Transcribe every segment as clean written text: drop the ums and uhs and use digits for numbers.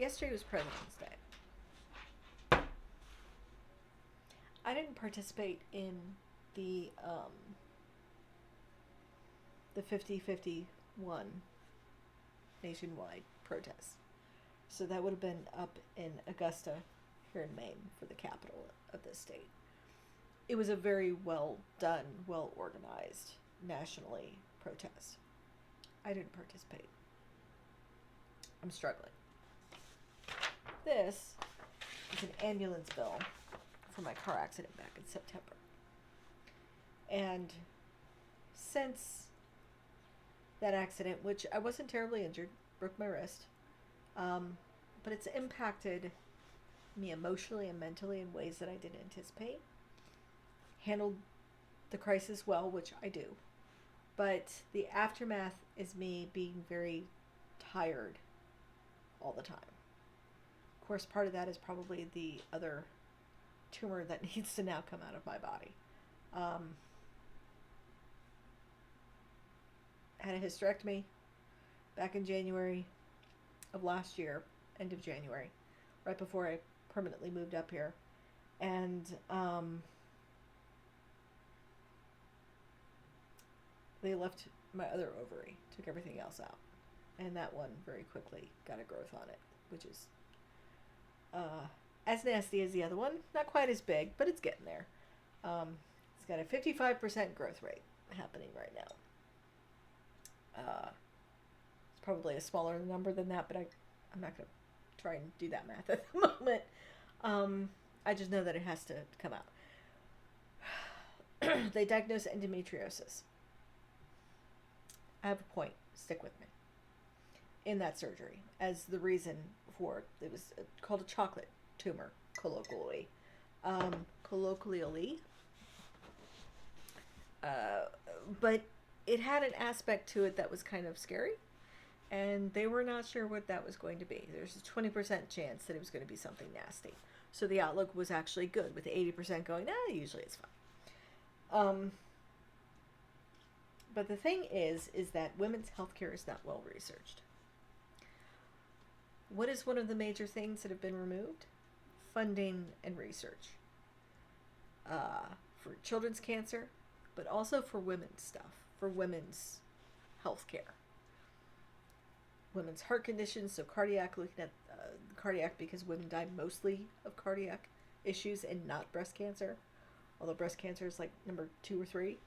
Yesterday was President's Day. I didn't participate in the um, the 50-51 nationwide protest. So that would have been up in Augusta, here in Maine, for the capital of the state. It was a very well done, well organized, nationally protest. I didn't participate. I'm struggling. This is an ambulance bill for my car accident back in September. And since that accident, which I wasn't terribly injured, broke my wrist, but it's impacted me emotionally and mentally in ways that I didn't anticipate. Handled the crisis well, which I do, but the aftermath is me being very tired all the time. Of course, part of that is probably the other tumor that needs to now come out of my body. Had a hysterectomy back in January of last year, end of January, right before I permanently moved up here. And they left my other ovary, took everything else out. And that one very quickly got a growth on it, which is as nasty as the other one. Not quite as big, but it's getting there. It's got a 55% growth rate happening right now. It's probably a smaller number than that, but I'm not going to try and do that math at the moment. I just know that it has to come out. They diagnosed endometriosis. I have a point. Stick with me. In that surgery, as the reason for it was called a chocolate tumor, colloquially. But it had an aspect to it that was kind of scary, and they were not sure what that was going to be. There's a 20% chance that it was going to be something nasty. So the outlook was actually good, with 80% going, usually it's fine. But the thing is that women's healthcare is not well researched. What is one of the major things that have been removed? Funding and research. For children's cancer, but also for women's stuff, for women's health care. Women's heart conditions, so cardiac, looking at cardiac, because women die mostly of cardiac issues and not breast cancer, although breast cancer is like number 2 or 3.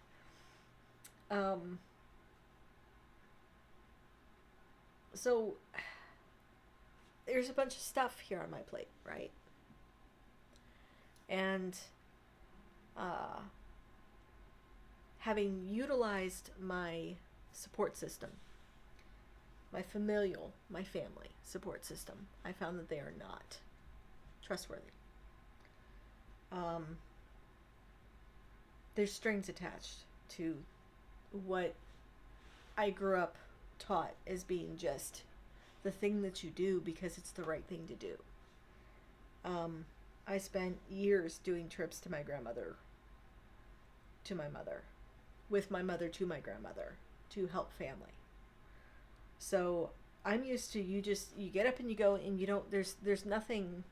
So there's a bunch of stuff here on my plate, right? And having utilized my support system, my familial, my family support system, I found that they are not trustworthy. There's strings attached to what I grew up taught as being just the thing that you do because it's the right thing to do. I spent years doing trips to my grandmother, to my mother, with my mother to my grandmother, to help family. So I'm used to you get up and you go, and you don't, there's nothing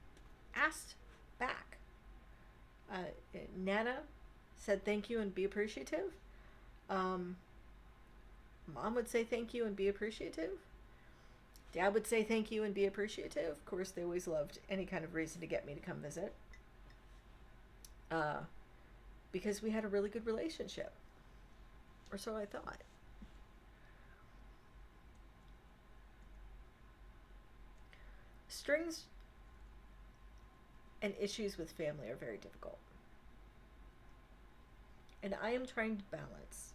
asked back. Nana said thank you and be appreciative. Mom would say thank you and be appreciative. Dad would say thank you and be appreciative. Of course, they always loved any kind of reason to get me to come visit. Because we had a really good relationship. Or so I thought. Strings and issues with family are very difficult. And I am trying to balance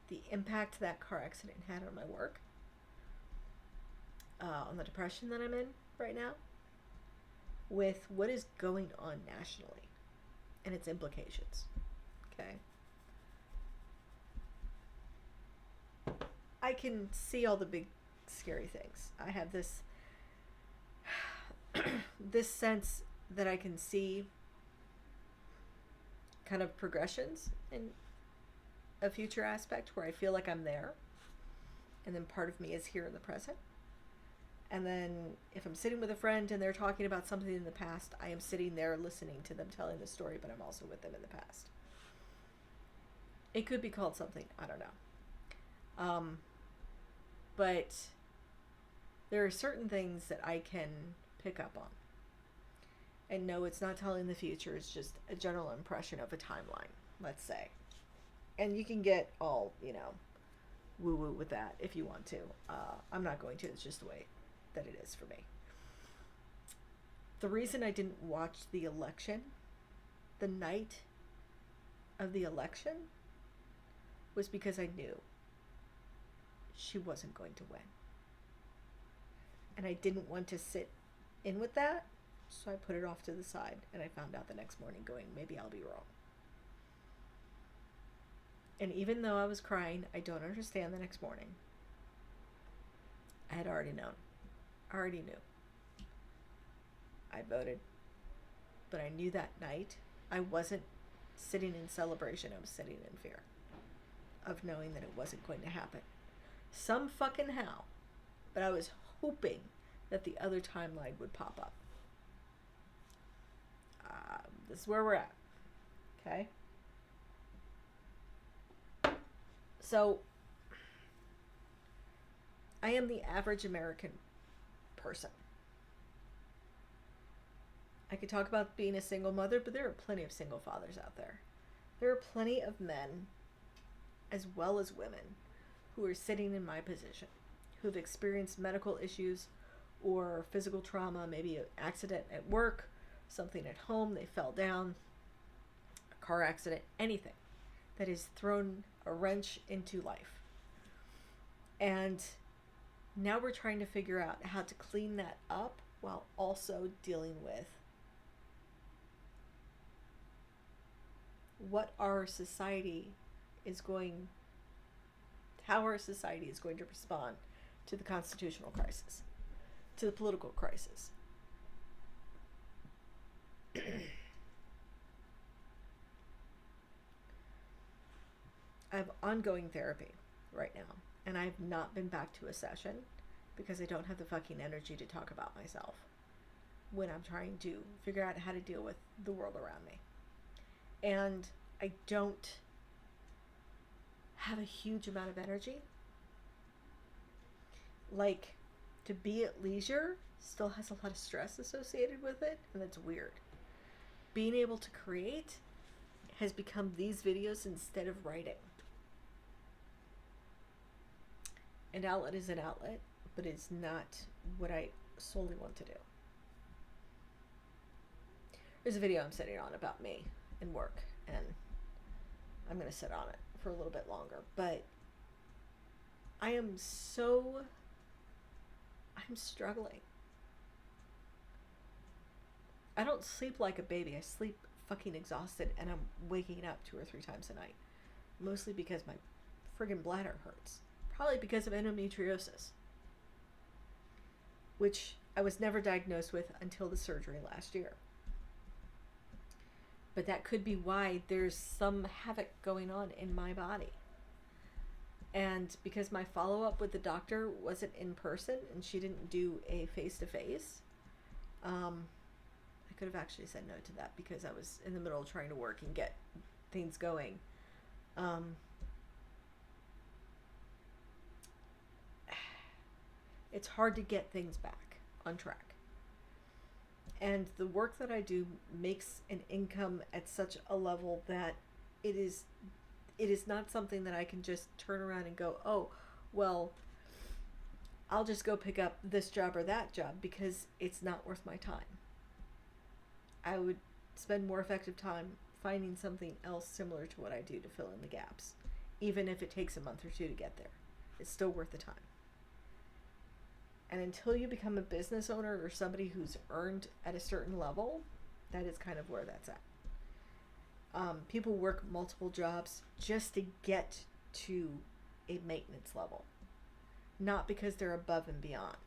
the impact that car accident had on my work, on the depression that I'm in right now, with what is going on nationally and its implications. Okay? I can see all the big scary things. I have this this sense that I can see kind of progressions in a future aspect where I feel like I'm there, and then part of me is here in the present. And then if I'm sitting with a friend and they're talking about something in the past, I am sitting there listening to them telling the story, but I'm also with them in the past. It could be called something, I don't know. But there are certain things that I can pick up on. And no, it's not telling the future, it's just a general impression of a timeline, let's say. And you can get all, woo-woo with that if you want to. I'm not going to, it's just the way that it is for me. The reason I didn't watch the election, the night of the election, was because I knew she wasn't going to win. And I didn't want to sit in with that, so I put it off to the side, and I found out the next morning going, maybe I'll be wrong. And even though I was crying, I don't understand the next morning. I had already known. I already knew. I voted. But I knew that night I wasn't sitting in celebration. I was sitting in fear of knowing that it wasn't going to happen. Some fucking how. But I was hoping that the other timeline would pop up. This is where we're at. Okay? So, I am the average American person. I could talk about being a single mother, but there are plenty of single fathers out there. There are plenty of men, as well as women, who are sitting in my position, who have experienced medical issues or physical trauma, maybe an accident at work, something at home, they fell down, a car accident, anything that has thrown a wrench into life. And now we're trying to figure out how to clean that up while also dealing with how our society is going to respond to the constitutional crisis, to the political crisis. I have ongoing therapy right now, and I've not been back to a session because I don't have the fucking energy to talk about myself when I'm trying to figure out how to deal with the world around me. And I don't have a huge amount of energy. Like, to be at leisure still has a lot of stress associated with it, and that's weird. Being able to create has become these videos instead of writing. An outlet is an outlet, but it's not what I solely want to do. There's a video I'm sitting on about me and work, and I'm going to sit on it for a little bit longer. But I'm struggling. I don't sleep like a baby. I sleep fucking exhausted, and I'm waking up 2 or 3 times a night. Mostly because my friggin' bladder hurts. Probably because of endometriosis, which I was never diagnosed with until the surgery last year. But that could be why there's some havoc going on in my body. And because my follow-up with the doctor wasn't in person and she didn't do a face-to-face, I could have actually said no to that because I was in the middle of trying to work and get things going. It's hard to get things back on track. And the work that I do makes an income at such a level that it is not something that I can just turn around and go, oh, well, I'll just go pick up this job or that job because it's not worth my time. I would spend more effective time finding something else similar to what I do to fill in the gaps. Even if it takes a month or 2 to get there. It's still worth the time. And until you become a business owner or somebody who's earned at a certain level, that is kind of where that's at. People work multiple jobs just to get to a maintenance level. Not because they're above and beyond.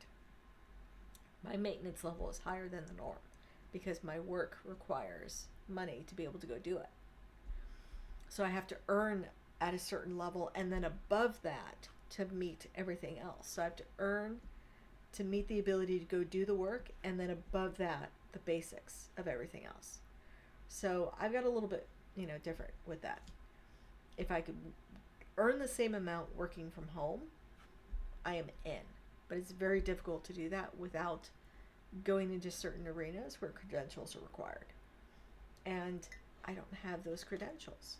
My maintenance level is higher than the norm because my work requires money to be able to go do it. So I have to earn at a certain level and then above that to meet everything else. So I have to earn to meet the ability to go do the work, and then above that, the basics of everything else. So I've got a little bit, different with that. If I could earn the same amount working from home, I am in. But it's very difficult to do that without going into certain arenas where credentials are required. And I don't have those credentials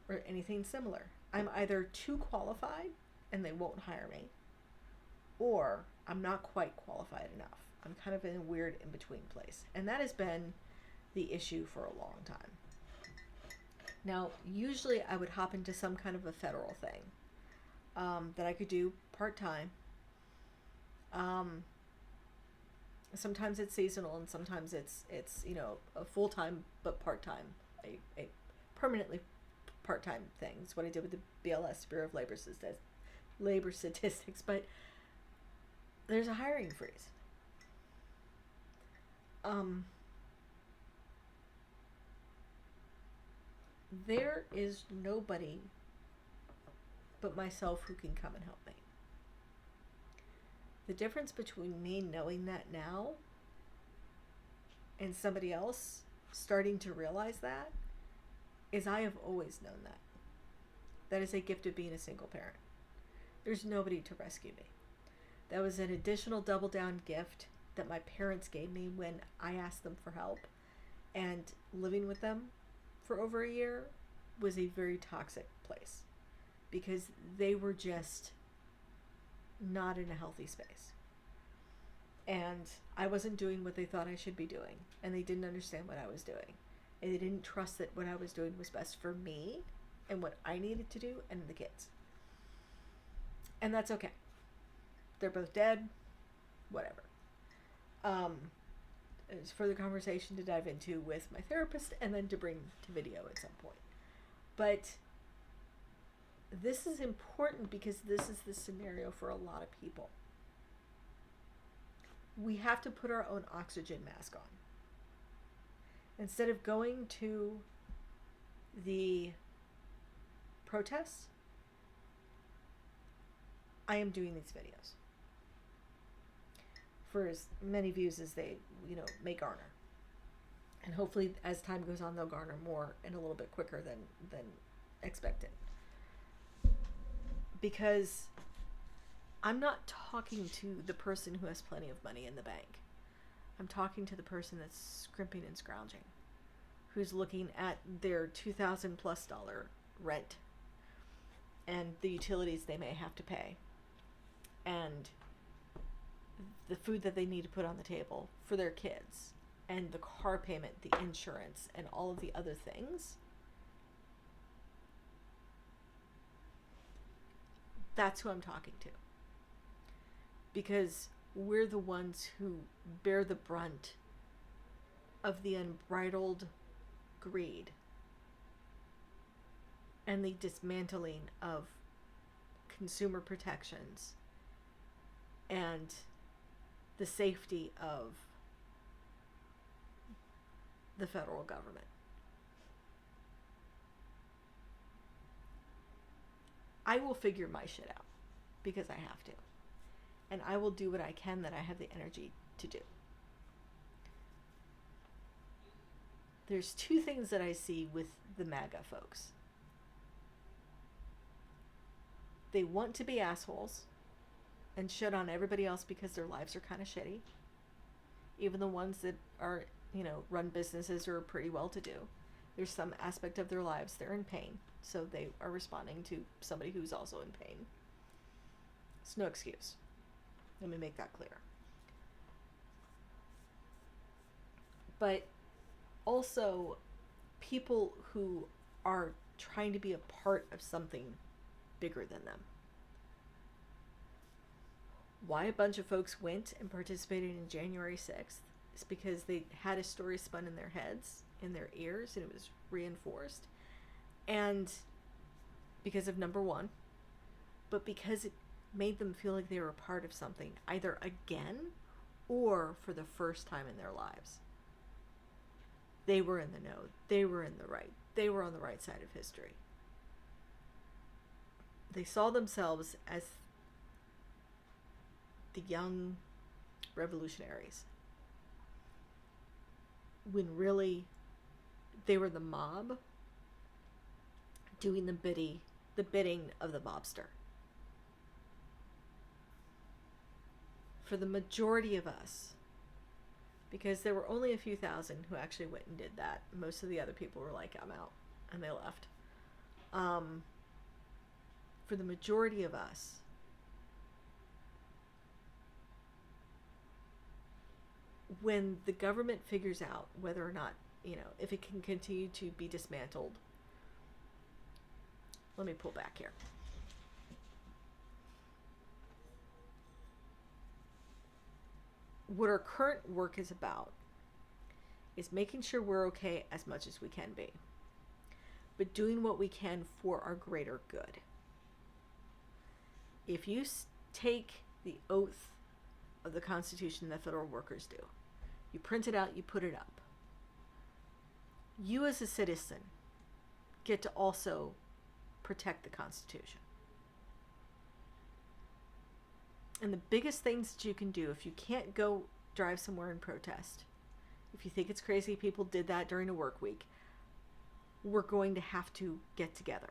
or anything similar. I'm either too qualified and they won't hire me, or I'm not quite qualified enough. I'm kind of in a weird in-between place. And that has been the issue for a long time. Now, usually I would hop into some kind of a federal thing that I could do part-time. Sometimes it's seasonal, and sometimes it's a full-time but part-time, a permanently part-time thing. It's what I did with the BLS, Bureau of Labor Statistics, but there's a hiring freeze. There is nobody but myself who can come and help me. The difference between me knowing that now and somebody else starting to realize that is I have always known that. That is a gift of being a single parent. There's nobody to rescue me. That was an additional double down gift that my parents gave me when I asked them for help. And living with them for over a year was a very toxic place because they were just not in a healthy space. And I wasn't doing what they thought I should be doing, and they didn't understand what I was doing. And they didn't trust that what I was doing was best for me and what I needed to do and the kids. And that's okay. They're both dead, whatever. It's further conversation to dive into with my therapist and then to bring to video at some point. But this is important because this is the scenario for a lot of people. We have to put our own oxygen mask on. Instead of going to the protests, I am doing these videos for as many views as they, may garner. And hopefully as time goes on, they'll garner more and a little bit quicker than expected. Because I'm not talking to the person who has plenty of money in the bank. I'm talking to the person that's scrimping and scrounging, who's looking at their $2,000+ rent and the utilities they may have to pay and the food that they need to put on the table for their kids and the car payment, the insurance, and all of the other things. That's who I'm talking to. Because we're the ones who bear the brunt of the unbridled greed and the dismantling of consumer protections and the safety of the federal government. I will figure my shit out because I have to. And I will do what I can that I have the energy to do. There's two things that I see with the MAGA folks. They want to be assholes and shit on everybody else because their lives are kind of shitty. Even the ones that are, run businesses or are pretty well to do. There's some aspect of their lives they're in pain. So they are responding to somebody who's also in pain. It's no excuse. Let me make that clear. But also people who are trying to be a part of something bigger than them. Why a bunch of folks went and participated in January 6th is because they had a story spun in their heads, in their ears, and it was reinforced. And because of number one, but because it made them feel like they were a part of something, either again or for the first time in their lives. They were in the know. They were in the right. They were on the right side of history. They saw themselves as the young revolutionaries, when really they were the mob doing the bidding of the mobster. For the majority of us, because there were only a few thousand who actually went and did that. Most of the other people were like, I'm out, and they left. For the majority of us, when the government figures out whether or not, if it can continue to be dismantled. Let me pull back here. What our current work is about is making sure we're okay as much as we can be, but doing what we can for our greater good. If you take the oath of the Constitution that federal workers do, you print it out, you put it up, you as a citizen get to also protect the Constitution. And the biggest things that you can do, if you can't go drive somewhere and protest, if you think it's crazy people did that during a work week, we're going to have to get together.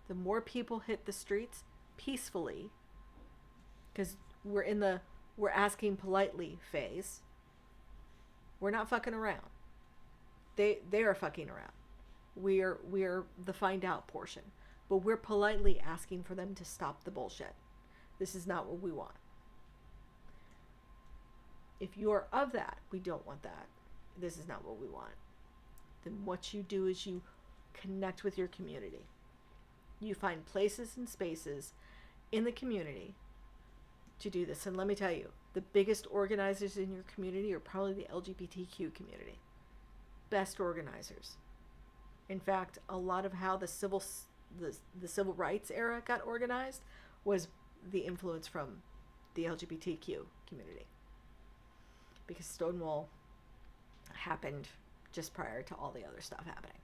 The more people hit the streets peacefully, because we're asking politely phase, we're not fucking around. They are fucking around. We're the find out portion, but we're politely asking for them to stop the bullshit. This is not what we want. If you are of that, we don't want that. This is not what we want. Then what you do is you connect with your community. You find places and spaces in the community to do this. And let me tell you, the biggest organizers in your community are probably the LGBTQ community. Best organizers. In fact, a lot of how the civil rights era got organized was the influence from the LGBTQ community, because Stonewall happened just prior to all the other stuff happening.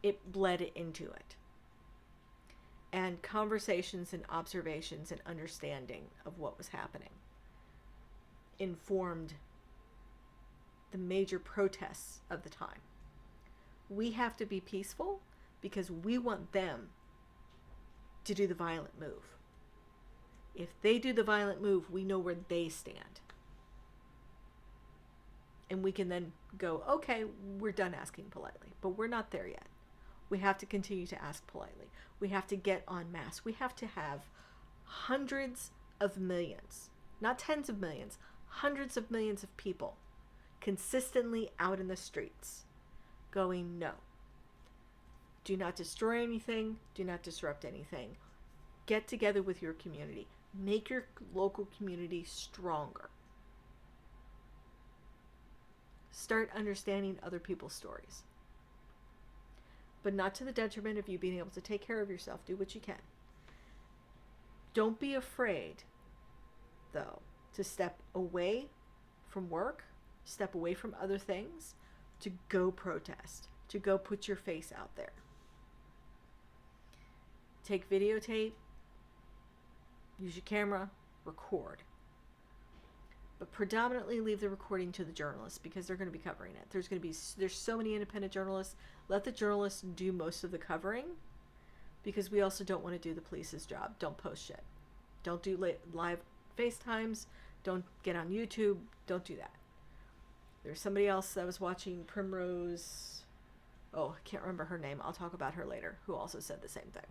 It bled into it. And conversations and observations and understanding of what was happening informed the major protests of the time. We have to be peaceful because we want them to do the violent move. If they do the violent move, we know where they stand. And we can then go, okay, we're done asking politely. But we're not there yet. We have to continue to ask politely. We have to get en masse. We have to have hundreds of millions, not tens of millions, hundreds of millions of people consistently out in the streets going, no. Do not destroy anything. Do not disrupt anything. Get together with your community. Make your local community stronger. Start understanding other people's stories. But not to the detriment of you being able to take care of yourself. Do what you can. Don't be afraid, though, to step away from work, step away from other things, to go protest, to go put your face out there. Take videotape, use your camera, record. But predominantly leave the recording to the journalists because they're going to be covering it. There's so many independent journalists. Let the journalists do most of the covering, because we also don't want to do the police's job. Don't post shit. Don't do live FaceTimes. Don't get on YouTube. Don't do that. There's somebody else that was watching, Primrose. Oh, I can't remember her name. I'll talk about her later, who also said the same thing.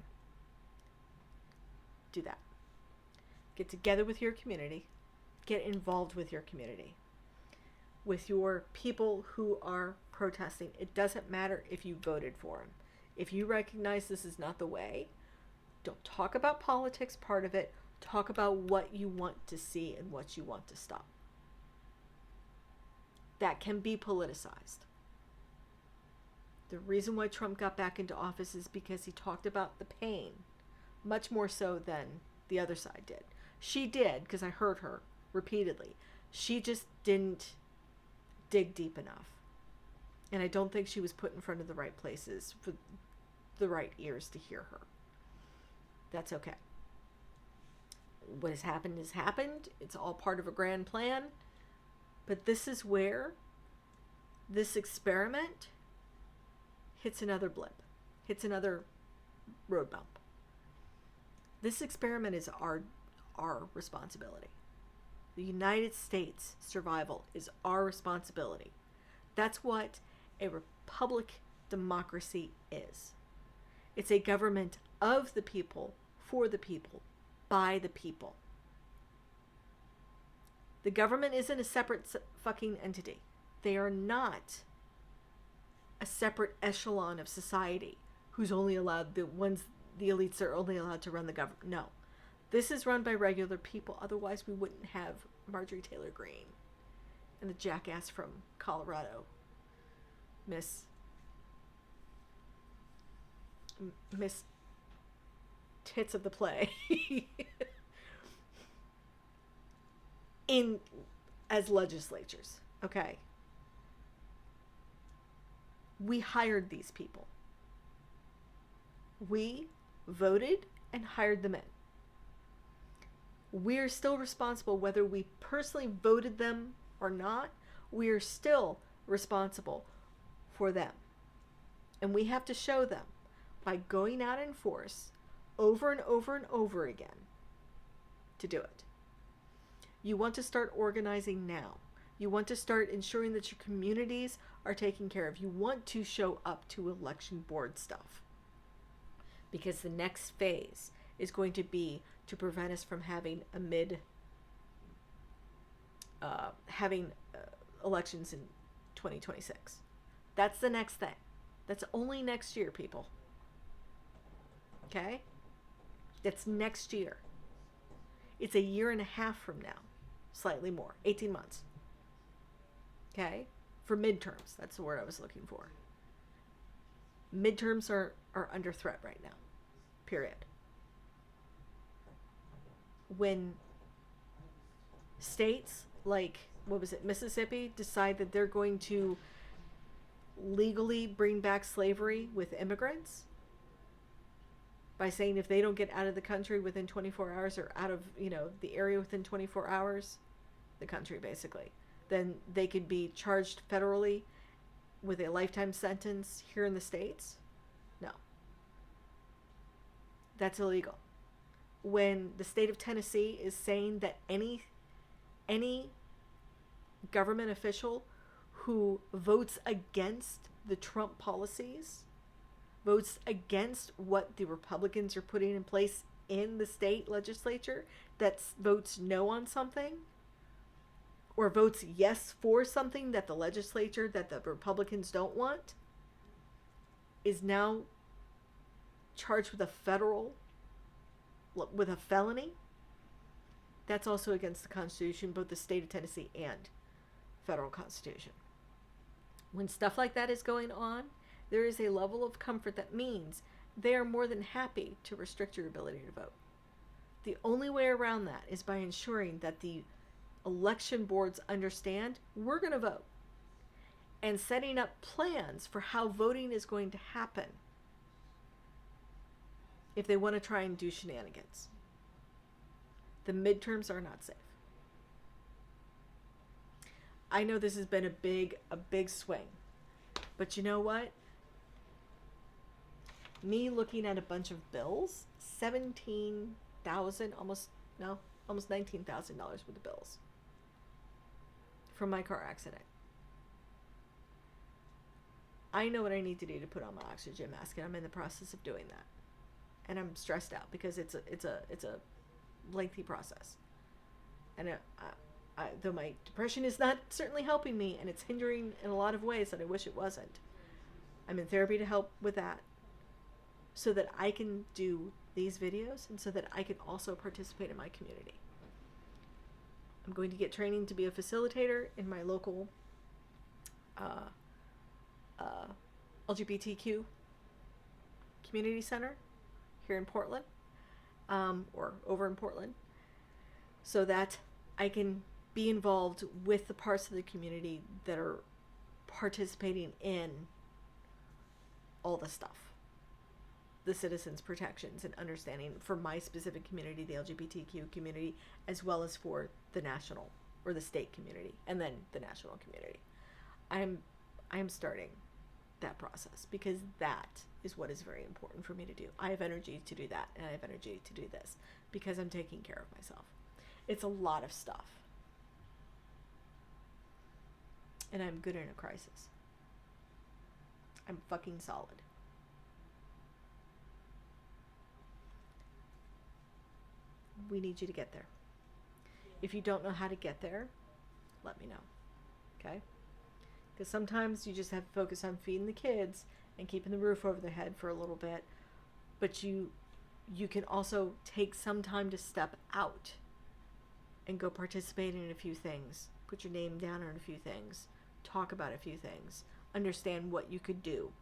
Do that. Get together with your community. Get involved with your community, with your people who are protesting. It doesn't matter if you voted for them. If you recognize this is not the way, don't talk about politics part of it. Talk about what you want to see and what you want to stop. That can be politicized. The reason why Trump got back into office is because he talked about the pain, much more so than the other side did. She did, because I heard her repeatedly. She just didn't dig deep enough. And I don't think she was put in front of the right places for the right ears to hear her. That's okay. what has happened has happened. It's all part of a grand plan. But this is where this experiment hits another blip, hits another road bump. This experiment is our responsibility. The United States survival is our responsibility. That's what a republic democracy is. It's a government of the people, for the people, by the people. The government isn't a separate fucking entity. They are not a separate echelon of society who's only allowed, the elites are only allowed to run the government. No. This is run by regular people. Otherwise, we wouldn't have Marjorie Taylor Greene and the jackass from Colorado, Miss Tits of the Play, as legislatures. Okay. We hired these people. We voted and hired them in. We're still responsible whether we personally voted them or not. We are still responsible for them. And we have to show them by going out in force over and over and over again to do it. You want to start organizing now. You want to start ensuring that your communities are taken care of. You want to show up to election board stuff. Because the next phase is going to be to prevent us from having elections in 2026. That's the next thing. That's only next year, people. Okay? That's next year. It's a year and a half from now. Slightly more. 18 months. Okay? For midterms. That's the word I was looking for. Midterms are under threat right now. Period. When states like, Mississippi decide that they're going to legally bring back slavery with immigrants by saying if they don't get out of the country within 24 hours or out of, the area within 24 hours, the country basically, then they could be charged federally with a lifetime sentence here in the States. No. That's illegal. When the state of Tennessee is saying that any government official who votes against the Trump policies, votes against what the Republicans are putting in place in the state legislature, that votes no on something, or votes yes for something that the legislature, that the Republicans don't want, is now charged with a felony. That's also against the Constitution, both the state of Tennessee and federal Constitution. When stuff like that is going on, there is a level of comfort that means they are more than happy to restrict your ability to vote. The only way around that is by ensuring that the election boards understand we're going to vote, and setting up plans for how voting is going to happen if they want to try and do shenanigans. The midterms are not safe. I know this has been a big swing, but you know what? Me looking at a bunch of bills, $17,000, almost $19,000 worth of bills from my car accident. I know what I need to do to put on my oxygen mask, and I'm in the process of doing that. And I'm stressed out because it's a lengthy process. And though my depression is not certainly helping me, and it's hindering in a lot of ways that I wish it wasn't, I'm in therapy to help with that, so that I can do these videos and so that I can also participate in my community. I'm going to get training to be a facilitator in my local LGBTQ community center here in Portland, or over in Portland, so that I can be involved with the parts of the community that are participating in all the stuff. the citizens' protections and understanding for my specific community, the LGBTQ community, as well as for the national or the state community, and then the national community. I'm starting that process because that is what is very important for me to do. I have energy to do that, and I have energy to do this because I'm taking care of myself. It's a lot of stuff. And I'm good in a crisis. I'm fucking solid. We need you to get there. If you don't know how to get there, let me know. Okay? Because sometimes you just have to focus on feeding the kids and keeping the roof over their head for a little bit. But you can also take some time to step out and go participate in a few things. Put your name down on a few things. Talk about a few things. Understand what you could do.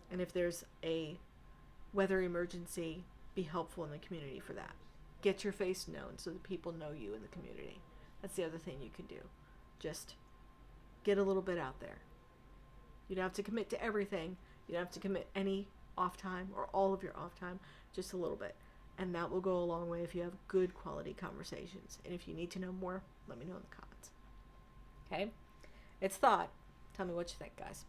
And if there's a weather emergency, be helpful in the community for that. Get your face known so that people know you in the community. That's the other thing you can do. Just get a little bit out there. You don't have to commit to everything. You don't have to commit any off time or all of your off time, just a little bit. And that will go a long way if you have good quality conversations. And if you need to know more, let me know in the comments. Okay? It's thought. Tell me what you think, guys.